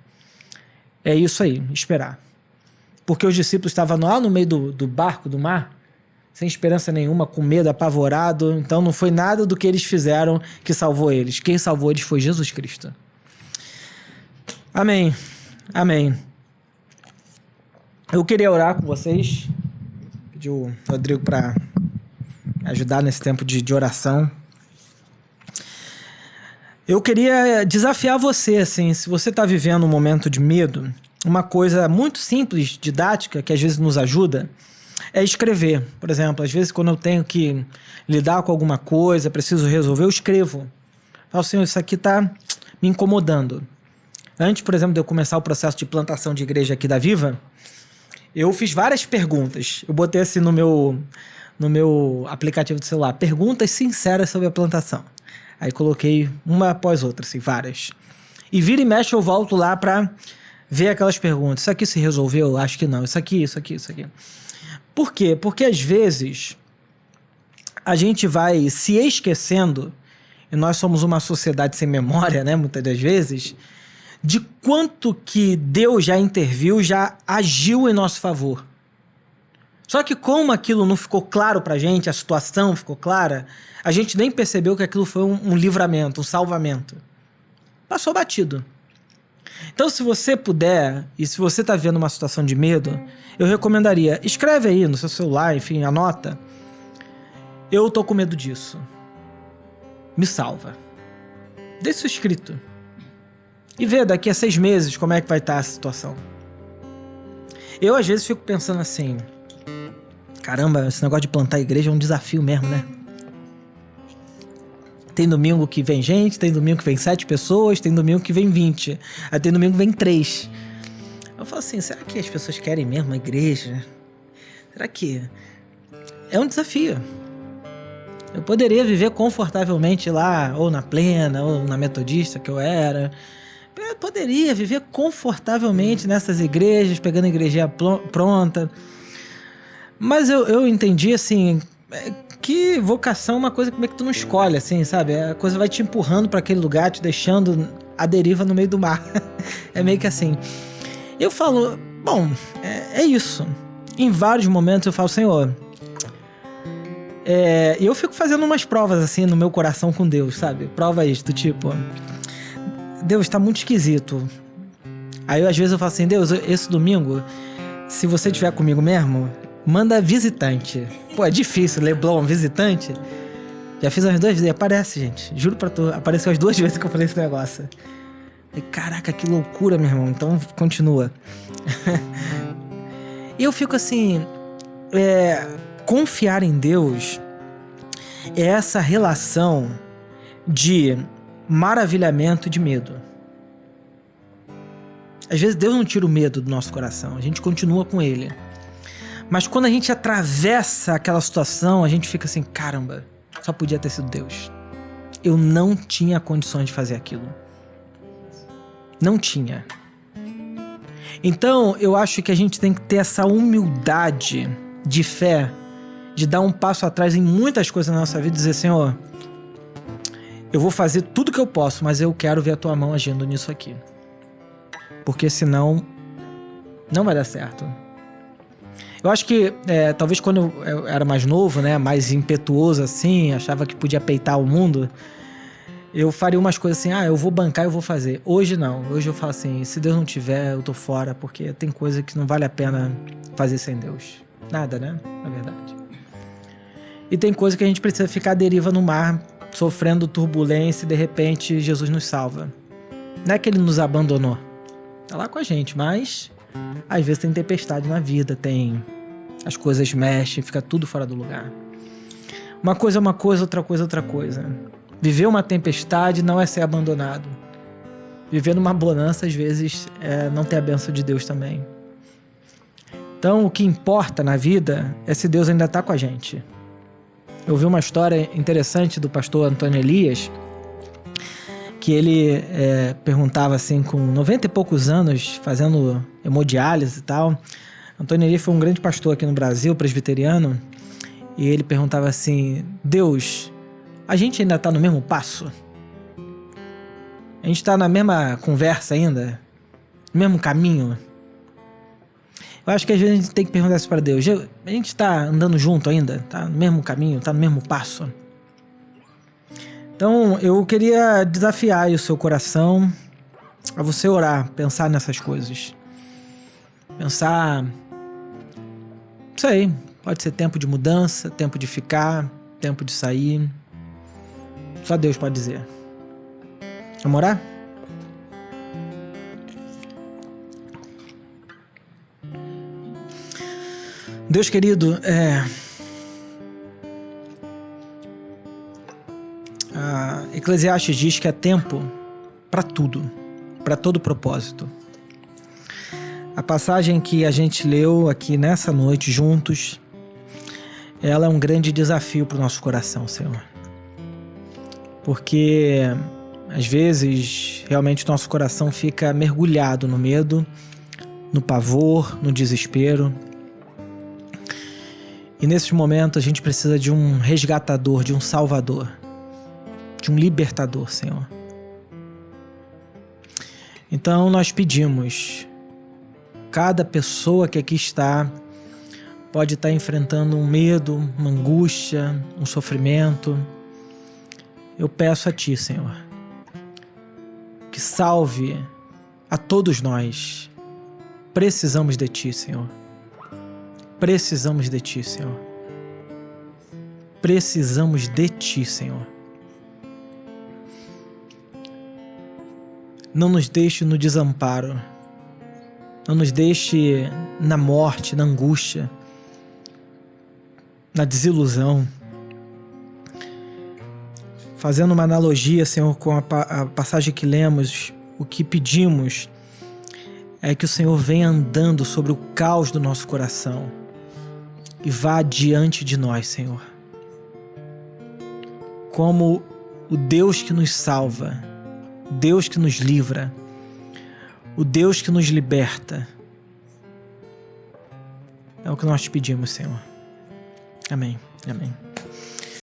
[SPEAKER 1] É isso aí, esperar. Porque os discípulos estavam lá no meio do barco, do mar, sem esperança nenhuma, com medo, apavorado. Então não foi nada do que eles fizeram que salvou eles. Quem salvou eles foi Jesus Cristo. Amém. Amém. Eu queria orar com vocês. Pedir o Rodrigo para ajudar nesse tempo de oração. Eu queria desafiar você, assim, se você está vivendo um momento de medo... Uma coisa muito simples, didática, que às vezes nos ajuda, é escrever. Por exemplo, às vezes quando eu tenho que lidar com alguma coisa, preciso resolver, eu escrevo. Falo, Senhor, isso aqui está me incomodando. Antes, por exemplo, de eu começar o processo de plantação de igreja aqui da Viva, eu fiz várias perguntas. Eu botei assim no meu aplicativo de celular, perguntas sinceras sobre a plantação. Aí coloquei uma após outra, assim, várias. E vira e mexe eu volto lá para... ver aquelas perguntas, isso aqui se resolveu? Acho que não, isso aqui. Por quê? Porque às vezes a gente vai se esquecendo, e nós somos uma sociedade sem memória, né, muitas das vezes, de quanto que Deus já interviu, já agiu em nosso favor. Só que como aquilo não ficou claro pra gente, a situação ficou clara, a gente nem percebeu que aquilo foi um livramento, um salvamento. Passou batido. Então, se você puder, e se você está vendo uma situação de medo, eu recomendaria, escreve aí no seu celular, enfim, anota. Eu tô com medo disso. Me salva. Deixa isso escrito. E vê daqui a 6 meses como é que vai estar a situação. Eu, às vezes, fico pensando assim, caramba, esse negócio de plantar igreja é um desafio mesmo, né? Tem domingo que vem gente, tem domingo que vem 7 pessoas, tem domingo que vem 20. Aí tem domingo que vem 3. Eu falo assim, será que as pessoas querem mesmo a igreja? Será que... É um desafio. Eu poderia viver confortavelmente lá, ou na Plena, ou na Metodista, que eu era. Eu poderia viver confortavelmente nessas igrejas, pegando a igrejinha pronta. Mas eu entendi, assim... que vocação é uma coisa que meio que tu não escolhe, assim, sabe? A coisa vai te empurrando para aquele lugar, te deixando à deriva no meio do mar. É meio que assim. Eu falo, bom, é isso. Em vários momentos eu falo, Senhor... E eu fico fazendo umas provas, assim, no meu coração com Deus, sabe? Provas do tipo... Deus, tá muito esquisito. Aí, às vezes, eu falo assim, Deus, esse domingo, se você estiver comigo mesmo... Manda visitante. Pô, é difícil, Leblon, visitante. Já fiz umas 2 vezes, aparece, gente. Juro pra tu, apareceu as 2 vezes que eu falei esse negócio. E, caraca, que loucura, meu irmão. Então, continua. E eu fico assim... confiar em Deus é essa relação de maravilhamento e de medo. Às vezes Deus não tira o medo do nosso coração, a gente continua com ele. Mas quando a gente atravessa aquela situação, a gente fica assim, caramba, só podia ter sido Deus. Eu não tinha condições de fazer aquilo. Não tinha. Então, eu acho que a gente tem que ter essa humildade de fé, de dar um passo atrás em muitas coisas na nossa vida e dizer, Senhor, eu vou fazer tudo que eu posso, mas eu quero ver a tua mão agindo nisso aqui. Porque senão, não vai dar certo. Eu acho que, talvez quando eu era mais novo, né, mais impetuoso assim, achava que podia peitar o mundo, eu faria umas coisas assim, eu vou bancar, eu vou fazer. Hoje não, hoje eu falo assim, se Deus não tiver, eu tô fora, porque tem coisa que não vale a pena fazer sem Deus. Nada, né, na verdade. E tem coisa que a gente precisa ficar à deriva no mar, sofrendo turbulência e de repente Jesus nos salva. Não é que ele nos abandonou, tá lá com a gente, mas às vezes tem tempestade na vida, as coisas mexem, fica tudo fora do lugar. Uma coisa é uma coisa, outra coisa é outra coisa. Viver uma tempestade não é ser abandonado. Viver numa bonança, às vezes, é não ter a bênção de Deus também. Então, o que importa na vida é se Deus ainda está com a gente. Eu ouvi uma história interessante do pastor Antônio Elias, que ele perguntava assim, com 90 e poucos anos, fazendo hemodiálise e tal. Antônio Elias foi um grande pastor aqui no Brasil, presbiteriano, e ele perguntava assim, Deus, a gente ainda está no mesmo passo? A gente está na mesma conversa ainda? No mesmo caminho? Eu acho que às vezes a gente tem que perguntar isso para Deus. A gente está andando junto ainda? Está no mesmo caminho? Está no mesmo passo? Então, eu queria desafiar aí o seu coração a você orar, pensar nessas coisas. Pensar, não sei, pode ser tempo de mudança, tempo de ficar, tempo de sair. Só Deus pode dizer. Vamos orar? Deus querido, a Eclesiastes diz que há tempo para tudo, para todo propósito. A passagem que a gente leu aqui nessa noite juntos, ela é um grande desafio para o nosso coração, Senhor. Porque às vezes realmente o nosso coração fica mergulhado no medo, no pavor, no desespero. E nesses momentos a gente precisa de um resgatador, de um salvador, de um libertador, Senhor. Então nós pedimos, cada pessoa que aqui está pode estar enfrentando um medo, uma angústia, um sofrimento. Eu peço a Ti, Senhor, que salve a todos nós. Precisamos de Ti, Senhor. Precisamos de Ti, Senhor. Precisamos de Ti, Senhor. Não nos deixe no desamparo. Não nos deixe na morte, na angústia, na desilusão. Fazendo uma analogia, Senhor, com a passagem que lemos, o que pedimos é que o Senhor venha andando sobre o caos do nosso coração e vá diante de nós, Senhor. Como o Deus que nos salva, Deus que nos livra, o Deus que nos liberta. É o que nós te pedimos, Senhor. Amém. Amém.